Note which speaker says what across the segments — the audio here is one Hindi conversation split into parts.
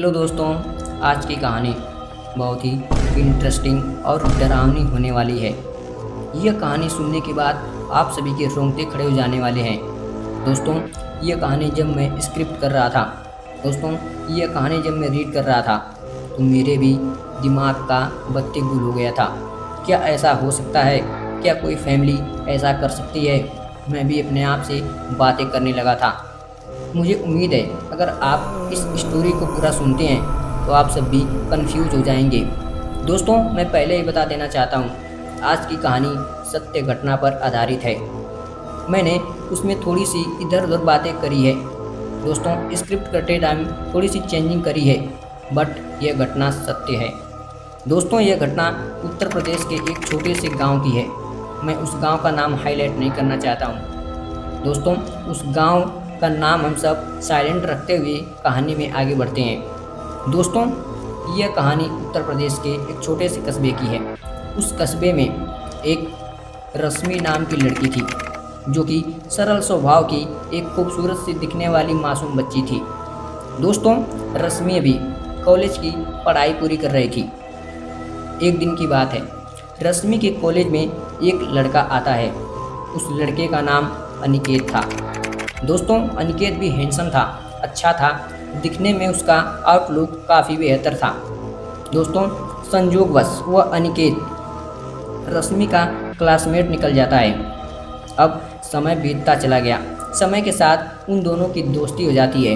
Speaker 1: हेलो दोस्तों, आज की कहानी बहुत ही इंटरेस्टिंग और डरावनी होने वाली है। यह कहानी सुनने के बाद आप सभी के रोंगटे खड़े हो जाने वाले हैं। दोस्तों, यह कहानी जब मैं स्क्रिप्ट कर रहा था यह कहानी जब मैं रीड कर रहा था तो मेरे भी दिमाग का बत्ती गुल हो गया था। क्या ऐसा हो सकता है? क्या कोई फैमिली ऐसा कर सकती है? मैं भी अपने आप से बातें करने लगा था। मुझे उम्मीद है अगर आप इस स्टोरी को पूरा सुनते हैं तो आप सब भी कंफ्यूज हो जाएंगे। दोस्तों, मैं पहले ही बता देना चाहता हूँ, आज की कहानी सत्य घटना पर आधारित है। मैंने उसमें थोड़ी सी इधर उधर बातें करी है। दोस्तों, स्क्रिप्ट करते टाइम थोड़ी सी चेंजिंग करी है, बट यह घटना सत्य है। दोस्तों, यह घटना उत्तर प्रदेश के एक छोटे से गांव की है। मैं उस गांव का नाम हाईलाइट नहीं करना चाहता हूँ। दोस्तों, उस गांव का नाम हम सब साइलेंट रखते हुए कहानी में आगे बढ़ते हैं। दोस्तों, यह कहानी उत्तर प्रदेश के एक छोटे से कस्बे की है। उस कस्बे में एक रश्मि नाम की लड़की थी, जो कि सरल स्वभाव की एक खूबसूरत सी दिखने वाली मासूम बच्ची थी। दोस्तों, रश्मि अभी कॉलेज की पढ़ाई पूरी कर रही थी। एक दिन की बात है, रश्मि के कॉलेज में एक लड़का आता है। उस लड़के का नाम अनिकेत था। दोस्तों, अनिकेत भी हैंडसम था, अच्छा था, दिखने में उसका आउटलुक काफ़ी बेहतर था। दोस्तों, संयोगवश वह अनिकेत रश्मि का क्लासमेट निकल जाता है। अब समय बीतता चला गया। समय के साथ उन दोनों की दोस्ती हो जाती है।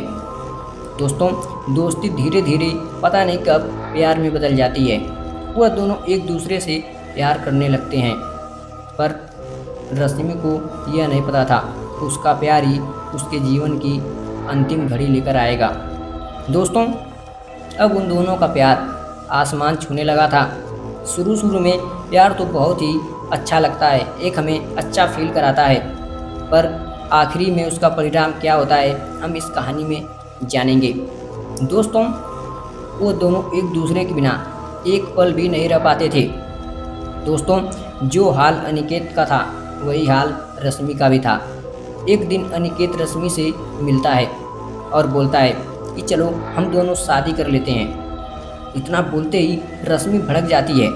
Speaker 1: दोस्तों, दोस्ती धीरे धीरे पता नहीं कब प्यार में बदल जाती है। वह दोनों एक दूसरे से प्यार करने लगते हैं, पर रश्मि को यह नहीं पता था उसका प्यार ही उसके जीवन की अंतिम घड़ी लेकर आएगा। दोस्तों, अब उन दोनों का प्यार आसमान छूने लगा था। शुरू में प्यार तो बहुत ही अच्छा लगता है, एक हमें अच्छा फील कराता है, पर आखिरी में उसका परिणाम क्या होता है हम इस कहानी में जानेंगे। दोस्तों, वो दोनों एक दूसरे के बिना एक पल भी नहीं रह पाते थे। दोस्तों, जो हाल अनिकेत का था वही हाल रश्मि का भी था। एक दिन अनिकेत रश्मि से मिलता है और बोलता है कि चलो हम दोनों शादी कर लेते हैं। इतना बोलते ही रश्मि भड़क जाती है,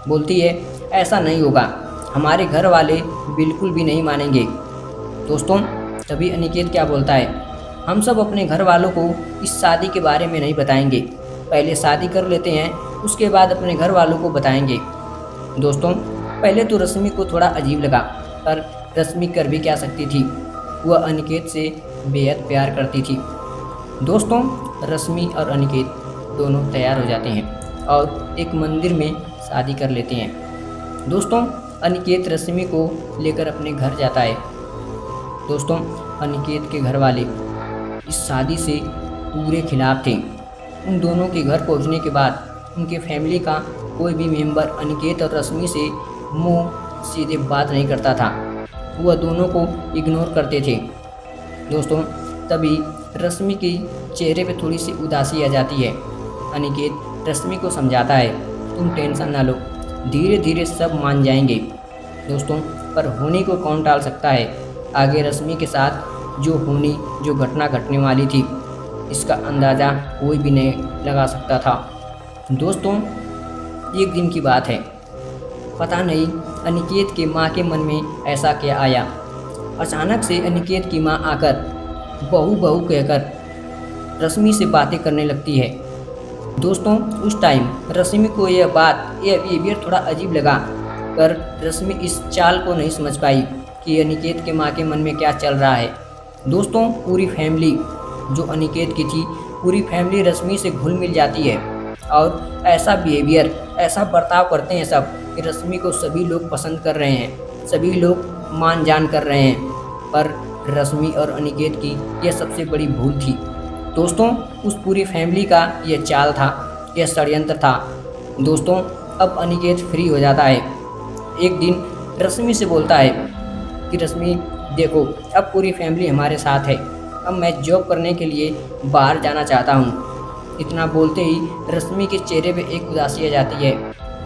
Speaker 1: बोलती है ऐसा नहीं होगा, हमारे घर वाले बिल्कुल भी नहीं मानेंगे। दोस्तों, तभी अनिकेत क्या बोलता है, हम सब अपने घर वालों को इस शादी के बारे में नहीं बताएंगे, पहले शादी कर लेते हैं, उसके बाद अपने घर वालों को बताएंगे। दोस्तों, पहले तो रश्मि को थोड़ा अजीब लगा, पर रश्मि कर भी क्या सकती थी, वह अनिकेत से बेहद प्यार करती थी। दोस्तों, रश्मि और अनिकेत दोनों तैयार हो जाते हैं और एक मंदिर में शादी कर लेते हैं। दोस्तों, अनिकेत रश्मि को लेकर अपने घर जाता है। दोस्तों, अनिकेत के घर वाले इस शादी से पूरे खिलाफ थे। उन दोनों के घर पहुंचने के बाद उनके फैमिली का कोई भी मेंबर अनिकेत और रश्मि से मुंह सीधे बात नहीं करता था, वह दोनों को इग्नोर करते थे। दोस्तों, तभी रश्मि के चेहरे पे थोड़ी सी उदासी आ जाती है। अनिकेत रश्मि को समझाता है, तुम टेंशन ना लो, धीरे धीरे सब मान जाएंगे। दोस्तों, पर होनी को कौन टाल सकता है? आगे रश्मि के साथ जो घटना घटने वाली थी, इसका अंदाज़ा कोई भी नहीं लगा सकता था। दोस्तों, एक दिन की बात है, पता नहीं अनिकेत के माँ के मन में ऐसा क्या आया। अचानक से अनिकेत की माँ आकर बहू बहू कहकर रश्मि से बातें करने लगती है। दोस्तों, उस टाइम रश्मि को यह बिहेवियर थोड़ा अजीब लगा, पर रश्मि इस चाल को नहीं समझ पाई कि अनिकेत के माँ के मन में क्या चल रहा है। दोस्तों, पूरी फैमिली जो अनिकेत की थी, पूरी फैमिली रश्मि से घुल मिल जाती है और ऐसा बिहेवियर, ऐसा बर्ताव करते हैं सब कि रश्मि को सभी लोग पसंद कर रहे हैं, सभी लोग मान जान कर रहे हैं, पर रश्मि और अनिकेत की यह सबसे बड़ी भूल थी। दोस्तों, उस पूरी फैमिली का यह चाल था, यह षड्यंत्र था। दोस्तों, अब अनिकेत फ्री हो जाता है। एक दिन रश्मि से बोलता है कि रश्मि देखो, अब पूरी फैमिली हमारे साथ है, अब मैं जॉब करने के लिए बाहर जाना चाहता हूँ। इतना बोलते ही रश्मि के चेहरे पे एक उदासी आ जाती है,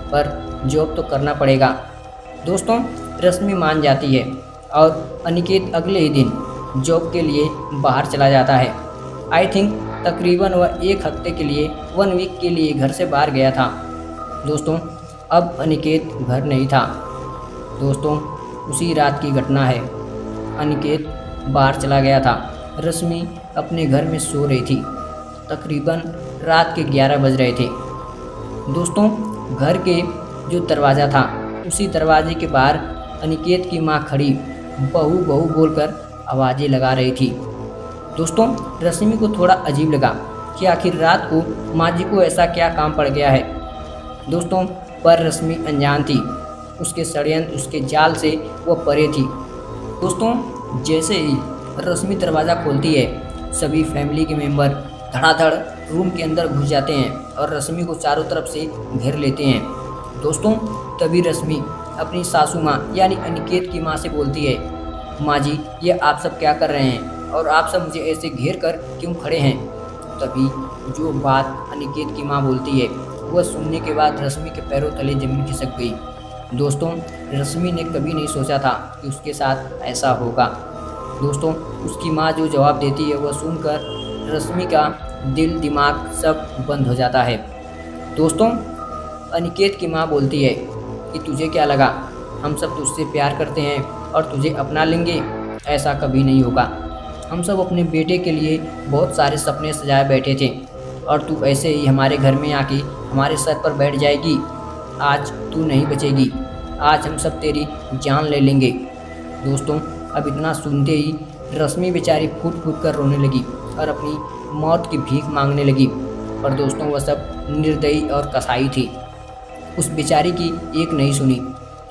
Speaker 1: पर जॉब तो करना पड़ेगा। दोस्तों, रश्मि मान जाती है और अनिकेत अगले ही दिन जॉब के लिए बाहर चला जाता है। आई थिंक तकरीबन वह 1 हफ्ते के लिए 1 वीक के लिए घर से बाहर गया था। दोस्तों अब अनिकेत घर नहीं था। दोस्तों उसी रात की घटना है। अनिकेत बाहर चला गया था। रश्मि अपने घर में सो रही थी। तकरीबन रात के 11 बज रहे थे। दोस्तों घर के जो दरवाज़ा था उसी दरवाजे के बाहर अनिकेत की माँ खड़ी बहू बहू बोलकर आवाज़ें लगा रही थी। दोस्तों रश्मि को थोड़ा अजीब लगा कि आखिर रात को माँ जी को ऐसा क्या काम पड़ गया है। दोस्तों पर रश्मि अनजान थी। उसके षड्यंत्र उसके जाल से वह परे थी। दोस्तों जैसे ही रश्मि दरवाज़ा खोलती है सभी फैमिली के मेंबर धड़ाधड़ रूम के अंदर घुस जाते हैं और रश्मि को चारों तरफ से घेर लेते हैं। दोस्तों तभी रश्मि अपनी सासू माँ यानी अनिकेत की माँ से बोलती है, माँ जी ये आप सब क्या कर रहे हैं और आप सब मुझे ऐसे घेर कर क्यों खड़े हैं। तभी जो बात अनिकेत की माँ बोलती है वह सुनने के बाद रश्मि के पैरों तले जमीन खिसक गई। दोस्तों रश्मि ने कभी नहीं सोचा था कि उसके साथ ऐसा होगा। दोस्तों उसकी माँ जो जवाब देती है वह सुनकर रश्मि का दिल दिमाग सब बंद हो जाता है। दोस्तों अनिकेत की माँ बोलती है कि तुझे क्या लगा हम सब तुझसे प्यार करते हैं और तुझे अपना लेंगे, ऐसा कभी नहीं होगा। हम सब अपने बेटे के लिए बहुत सारे सपने सजाए बैठे थे और तू ऐसे ही हमारे घर में आके हमारे सर पर बैठ जाएगी। आज तू नहीं बचेगी, आज हम सब तेरी जान ले लेंगे। दोस्तों अब इतना सुनते ही रश्मि बेचारी फूट फूट कर रोने लगी और अपनी मौत की भीख मांगने लगी। पर दोस्तों वह सब निर्दयी और कसाई थी। उस बेचारी की एक नहीं सुनी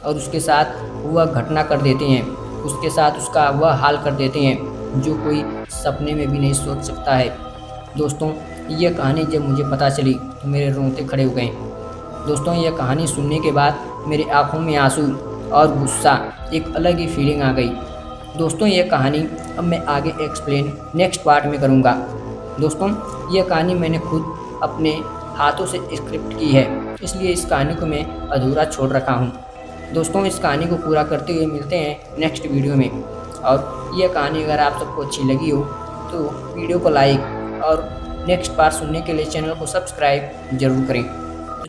Speaker 1: और उसके साथ वह घटना कर देते हैं, उसके साथ उसका वह हाल कर देते हैं जो कोई सपने में भी नहीं सोच सकता है। दोस्तों यह कहानी जब मुझे पता चली तो मेरे रोंगटे खड़े हो गए। दोस्तों यह कहानी सुनने के बाद मेरी आंखों में आंसू और गुस्सा एक अलग ही फीलिंग आ गई। दोस्तों यह कहानी अब मैं आगे एक्सप्लेन नेक्स्ट पार्ट में करूँगा। दोस्तों यह कहानी मैंने खुद अपने हाथों से स्क्रिप्ट की है, इसलिए इस कहानी को मैं अधूरा छोड़ रखा हूँ। दोस्तों इस कहानी को पूरा करते हुए मिलते हैं नेक्स्ट वीडियो में। और यह कहानी अगर आप सबको अच्छी लगी हो तो वीडियो को लाइक और नेक्स्ट पार्ट सुनने के लिए चैनल को सब्सक्राइब ज़रूर करें।